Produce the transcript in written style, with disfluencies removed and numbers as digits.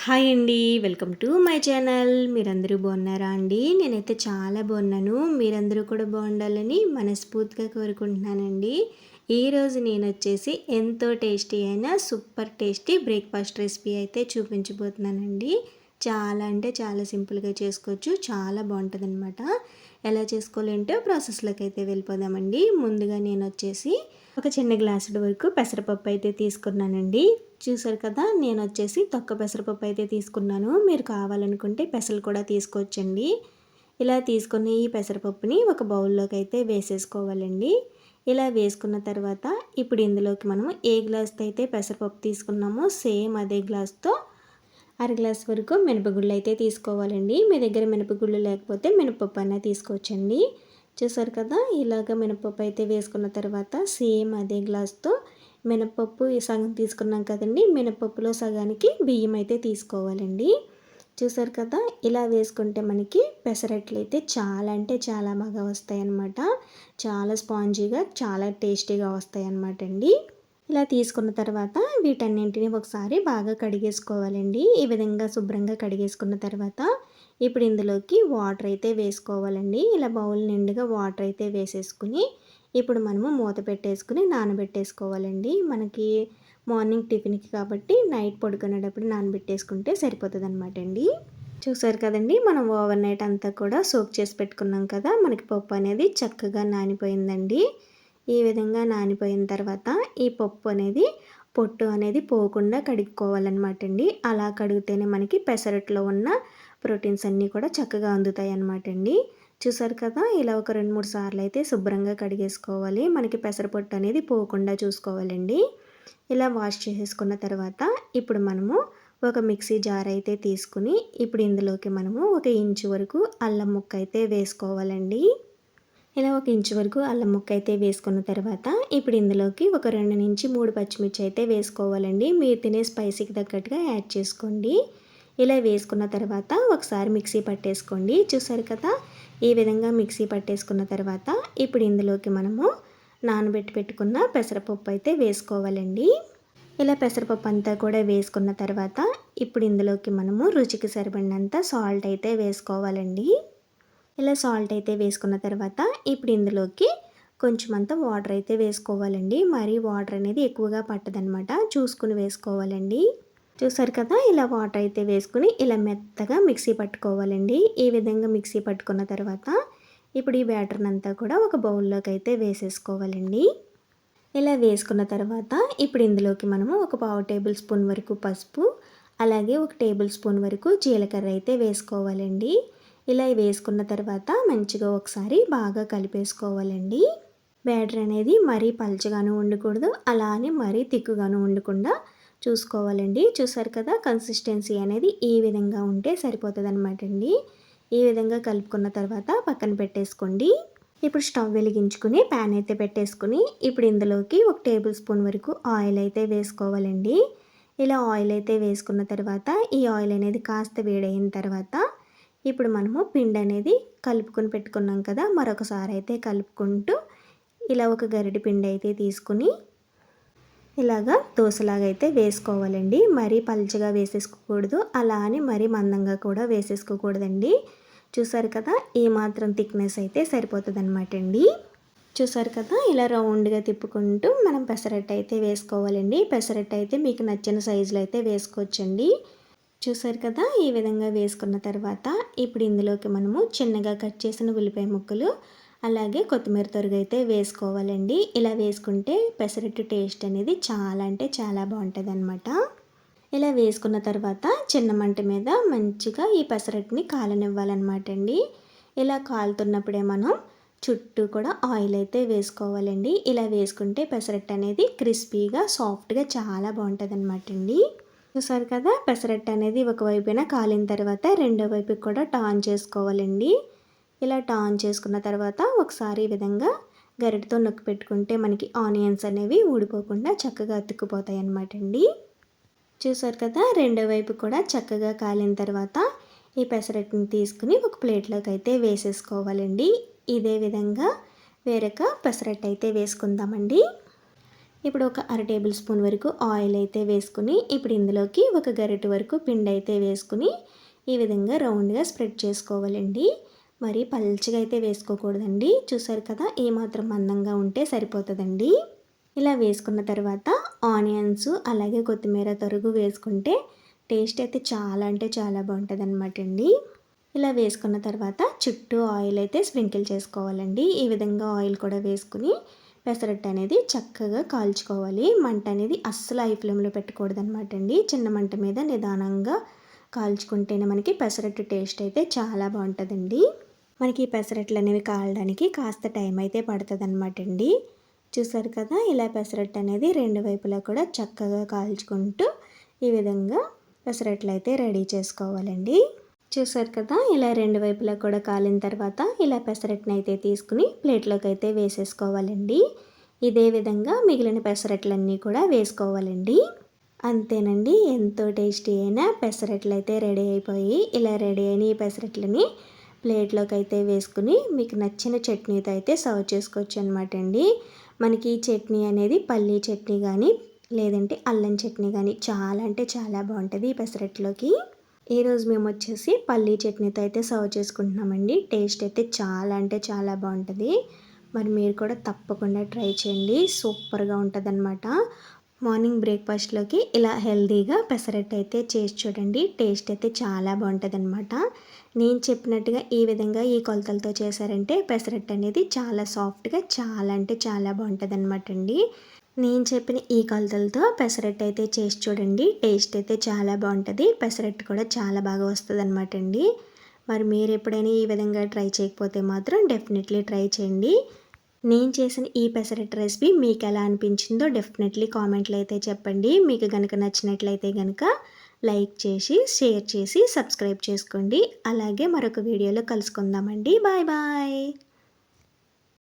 Hi అండి. Welcome to my channel. మీరందరూ బాగున్నారా అండి? నేనైతే చాలా బాగున్నాను. మీరందరూ కూడా బాగుండాలని మనస్ఫూర్తిగా కోరుకుంటున్నానండి. ఈరోజు నేనొచ్చేసి ఎంతో టేస్టీ అయిన సూపర్ టేస్టీ బ్రేక్‌ఫాస్ట్ రెసిపీ అయితే చూపించబోతున్నానండి. చాలా అంటే చాలా సింపుల్‌గా చేసుకోవచ్చు. చాలా బాగుంటుందనమాట. ఎలా చేసుకోవాలంటే ప్రాసెస్‌లోకి అయితే వెళ్ళిపోదామండి. ముందుగా నేనొచ్చేసి ఒక చిన్న గ్లాసుడు వరకు పెసరపప్పు అయితే తీసుకున్నానండి. చూసారు కదా, నేనొచ్చేసి తొక్క పెసరపప్పు అయితే తీసుకున్నాను. మీరు కావాలనుకుంటే పెసలు కూడా తీసుకోవచ్చండి. ఇలా తీసుకుని ఈ పెసరపప్పుని ఒక బౌల్లోకి అయితే వేసేసుకోవాలండి. ఇలా వేసుకున్న తర్వాత ఇప్పుడు ఇందులోకి మనం ఏ గ్లాస్తో అయితే పెసరపప్పు తీసుకున్నామో సేమ్ అదే గ్లాస్తో అర గ్లాస్ వరకు మినపగుళ్ళు అయితే తీసుకోవాలండి. మీ దగ్గర మినపగుళ్ళు లేకపోతే మినపప్పు అయినా తీసుకోవచ్చండి. చూసారు కదా, ఇలాగ మినపప్పు అయితే వేసుకున్న తర్వాత సేమ్ అదే గ్లాస్తో మినపప్పు సగం తీసుకున్నాం కదండి, మినపప్పులో సగానికి బియ్యం అయితే తీసుకోవాలండి. చూసారు కదా, ఇలా వేసుకుంటే మనకి పెసరట్లు అయితే చాలా అంటే చాలా బాగా వస్తాయి అన్నమాట. చాలా స్పాంజీగా చాలా టేస్టీగా వస్తాయి అన్నమాట అండి. ఇలా తీసుకున్న తర్వాత వీటన్నింటిని ఒకసారి బాగా కడిగేసుకోవాలండి. ఈ విధంగా శుభ్రంగా కడిగేసుకున్న తర్వాత ఇప్పుడు ఇందులోకి వాటర్ అయితే వేసుకోవాలండి. ఇలా బౌల్ నిండుగా వాటర్ అయితే వేసేసుకుని ఇప్పుడు మనము మూత పెట్టేసుకుని నానబెట్టేసుకోవాలండి. మనకి మార్నింగ్ టిఫిన్కి కాబట్టి నైట్ పడుకునేటప్పుడు నానబెట్టేసుకుంటే సరిపోతుంది అనమాట అండి. చూసారు కదండి, మనం ఓవర్ నైట్ అంతా కూడా సోక్ చేసి పెట్టుకున్నాం కదా, మనకి పప్పు అనేది చక్కగా నానిపోయిందండి. ఈ విధంగా నానిపోయిన తర్వాత ఈ పప్పు అనేది పొట్టు అనేది పోకుండా కడుక్కోవాలన్నమాట అండి. అలా కడిగితేనే మనకి పెసరట్లో ఉన్న ప్రోటీన్స్ అన్నీ కూడా చక్కగా అందుతాయి అన్నమాట అండి. చూసారు కదా, ఇలా ఒక 2-3 సార్లు అయితే శుభ్రంగా కడిగేసుకోవాలి. మనకి పెసరపొట్టు అనేది పోకుండా చూసుకోవాలండి. ఇలా వాష్ చేసేసుకున్న తర్వాత ఇప్పుడు మనము ఒక మిక్సీ జార్ అయితే తీసుకుని ఇప్పుడు ఇందులోకి మనము 1 ఇంచు వరకు అల్లం ముక్క అయితే వేసుకోవాలండి. ఇలా 1 ఇంచు వరకు అల్లం ముక్క అయితే వేసుకున్న తర్వాత ఇప్పుడు ఇందులోకి ఒక 2-3 పచ్చిమిర్చి అయితే వేసుకోవాలండి. మీరు తినే స్పైసీకి తగ్గట్టుగా యాడ్ చేసుకోండి. ఇలా వేసుకున్న తర్వాత ఒకసారి మిక్సీ పట్టేసుకోండి. చూసారు కదా, ఈ విధంగా మిక్సీ పట్టేసుకున్న తర్వాత ఇప్పుడు ఇందులోకి మనము నానబెట్టి పెట్టుకున్న పెసరపప్పు అయితే వేసుకోవాలండి. ఇలా పెసరపప్పు అంతా కూడా వేసుకున్న తర్వాత ఇప్పుడు ఇందులోకి మనము రుచికి సరిపడినంత సాల్ట్ అయితే వేసుకోవాలండి. ఇలా సాల్ట్ అయితే వేసుకున్న తర్వాత ఇప్పుడు ఇందులోకి కొంచెం అంత వాటర్ అయితే వేసుకోవాలండి. మరి వాటర్ అనేది ఎక్కువగా పట్టదనమాట, చూసుకుని వేసుకోవాలండి. చూసారు కదా, ఇలా వాటర్ అయితే వేసుకుని ఇలా మెత్తగా మిక్సీ పట్టుకోవాలండి. ఈ విధంగా మిక్సీ పట్టుకున్న తర్వాత ఇప్పుడు ఈ బ్యాటర్ని అంతా కూడా ఒక బౌల్లోకి అయితే వేసేసుకోవాలండి. ఇలా వేసుకున్న తర్వాత ఇప్పుడు ఇందులోకి మనము ఒక 1/2 టేబుల్ స్పూన్ వరకు పసుపు, అలాగే 1 టేబుల్ స్పూన్ వరకు జీలకర్ర అయితే వేసుకోవాలండి. ఇలా వేసుకున్న తర్వాత మంచిగా ఒకసారి బాగా కలిపేసుకోవాలండి. బ్యాటర్ అనేది మరీ పల్చగాను ఉండకూడదు, అలా అని మరీ తిక్కుగాను ఉండకుండా చూసుకోవాలండి. చూసారు కదా, కన్సిస్టెన్సీ అనేది ఈ విధంగా ఉంటే సరిపోతుంది అనమాట అండి. ఈ విధంగా కలుపుకున్న తర్వాత పక్కన పెట్టేసుకోండి. ఇప్పుడు స్టవ్ వెలిగించుకుని ప్యాన్ అయితే పెట్టేసుకుని ఇప్పుడు ఇందులోకి 1 టేబుల్ స్పూన్ వరకు ఆయిల్ అయితే వేసుకోవాలండి. ఇలా ఆయిల్ అయితే వేసుకున్న తర్వాత ఈ ఆయిల్ అనేది కాస్త వేడైన తర్వాత ఇప్పుడు మనము పిండి అనేది కలుపుకొని పెట్టుకున్నాం కదా, మరొకసారి అయితే కలుపుకుంటూ ఇలా ఒక గరిటె పిండి అయితే తీసుకుని ఇలాగా దోశలాగా అయితే వేసుకోవాలండి. మరీ పల్చగా వేసేసుకోకూడదు, అలా అని మరీ మందంగా కూడా వేసేసుకోకూడదండి. చూసారు కదా, ఈ మాత్రం థిక్నెస్ అయితే సరిపోతుంది అనమాట అండి. చూసారు కదా, ఇలా రౌండ్గా తిప్పుకుంటూ మనం పెసరట్టు అయితే వేసుకోవాలండి. పెసరట్టు అయితే మీకు నచ్చిన సైజులో అయితే వేసుకోవచ్చండి. చూసారు కదా, ఈ విధంగా వేసుకున్న తర్వాత ఇప్పుడు ఇందులోకి మనము చిన్నగా కట్ చేసిన ఉల్లిపాయ ముక్కలు, అలాగే కొత్తిమీర తరుగు అయితే వేసుకోవాలండి. ఇలా వేసుకుంటే పెసరట్టు టేస్ట్ అనేది చాలా అంటే చాలా బాగుంటుంది అనమాట. ఇలా వేసుకున్న తర్వాత చిన్న మంట మీద మంచిగా ఈ పెసరట్టుని కాలనివ్వాలన్నమాట అండి. ఇలా కాలుతున్నప్పుడే మనం చుట్టూ కూడా ఆయిల్ అయితే వేసుకోవాలండి. ఇలా వేసుకుంటే పెసరట్టు అనేది క్రిస్పీగా సాఫ్ట్గా చాలా బాగుంటుంది అనమాట అండి. చూసారు కదా, పెసరట్టు అనేది ఒకవైపున కాలిన తర్వాత రెండో వైపుకి కూడా టర్న్ చేసుకోవాలండి. ఇలా టర్న్ చేసుకున్న తర్వాత ఒకసారి ఈ విధంగా గరిటతో నొక్కి పెట్టుకుంటే మనకి ఆనియన్స్ అనేవి ఊడిపోకుండా చక్కగా అతుక్కుపోతాయి అన్నమాట అండి. చూసారు కదా, రెండో వైపు కూడా చక్కగా కాలిన తర్వాత ఈ పెసరట్టుని తీసుకుని ఒక ప్లేట్లోకి అయితే వేసేసుకోవాలండి. ఇదే విధంగా వేరొక పెసరట్టు అయితే వేసుకుందామండి. ఇప్పుడు ఒక అర టేబుల్ స్పూన్ వరకు ఆయిల్ అయితే వేసుకుని ఇప్పుడు ఇందులోకి ఒక గరిటె వరకు పిండి అయితే వేసుకుని ఈ విధంగా రౌండ్గా స్ప్రెడ్ చేసుకోవాలండి. మరి పల్చగా అయితే వేసుకోకూడదండి. చూసారు కదా, ఏమాత్రం మందంగా ఉంటే సరిపోతుందండి. ఇలా వేసుకున్న తర్వాత ఆనియన్స్ అలాగే కొత్తిమీర తరుగు వేసుకుంటే టేస్ట్ అయితే చాలా అంటే చాలా బాగుంటుంది అనమాట అండి. ఇలా వేసుకున్న తర్వాత చుట్టూ ఆయిల్ అయితే స్ప్రింకిల్ చేసుకోవాలండి. ఈ విధంగా ఆయిల్ కూడా వేసుకుని పెసరట్టు అనేది చక్కగా కాల్చుకోవాలి. మంట అనేది అస్సలు హై ఫ్లేమ్లో పెట్టకూడదు అనమాట అండి. చిన్న మంట మీద నిదానంగా కాల్చుకుంటేనే మనకి పెసరట్టు టేస్ట్ అయితే చాలా బాగుంటుందండి. మనకి ఈ పెసరట్లు అనేవి కాలడానికి కాస్త టైం అయితే పడుతుంది అనమాట అండి. చూసారు కదా, ఇలా పెసరట్టు అనేది రెండు వైపులా కూడా చక్కగా కాల్చుకుంటూ ఈ విధంగా పెసరట్లు అయితే రెడీ చేసుకోవాలండి. చూసారు కదా, ఇలా రెండు వైపులా కూడా కాలిన తర్వాత ఇలా పెసరట్టుని అయితే తీసుకుని ప్లేట్లోకి అయితే వేసేసుకోవాలండి. ఇదే విధంగా మిగిలిన పెసరట్లన్నీ కూడా వేసుకోవాలండి. అంతేనండి, ఎంతో టేస్టీ అయిన పెసరట్లు అయితే రెడీ అయిపోయి ఇలా రెడీ అయిన ఈ పెసరట్లని ప్లేట్లోకి అయితే వేసుకుని మీకు నచ్చిన చట్నీతో అయితే సర్వ్ చేసుకోవచ్చు అనమాట అండి. మనకి ఈ చట్నీ అనేది పల్లీ చట్నీ కానీ లేదంటే అల్లం చట్నీ కానీ చాలా అంటే చాలా బాగుంటుంది ఈ పెసరట్లోకి. ఈరోజు మేము వచ్చేసి పల్లీ చట్నీతో అయితే సర్వ్ చేసుకుంటున్నామండి. టేస్ట్ అయితే చాలా అంటే చాలా బాగుంటుంది. మరి మీరు కూడా తప్పకుండా ట్రై చేయండి, సూపర్గా ఉంటుంది అనమాట. మార్నింగ్ బ్రేక్ఫాస్ట్లోకి ఇలా హెల్తీగా పెసరట్టు అయితే చేసి చూడండి. టేస్ట్ అయితే చాలా బాగుంటుంది అనమాట. నేను చెప్పినట్టుగా ఈ విధంగా ఈ కొలతలతో చేశారంటే పెసరట్టు అనేది చాలా సాఫ్ట్గా చాలా అంటే చాలా బాగుంటుంది అనమాట అండి. నేను చెప్పిన ఈ కొలతలతో పెసరట్టు అయితే చేసి చూడండి. టేస్ట్ అయితే చాలా బాగుంటుంది. పెసరట్టు కూడా చాలా బాగా వస్తుంది అనమాట అండి. మరి మీరు ఎప్పుడైనా ఈ విధంగా ట్రై చేయకపోతే మాత్రం డెఫినెట్లీ ట్రై చేయండి. నేను చేసిన ఈ పెసరట్టు రెసిపీ మీకు ఎలా అనిపించిందో డెఫినెట్లీ కామెంట్లో అయితే చెప్పండి. మీకు కనుక నచ్చినట్లయితే కనుక లైక్ చేసి షేర్ చేసి సబ్స్క్రైబ్ చేసుకోండి. అలాగే మరొక వీడియోలో కలుసుకుందామండి. Bye bye.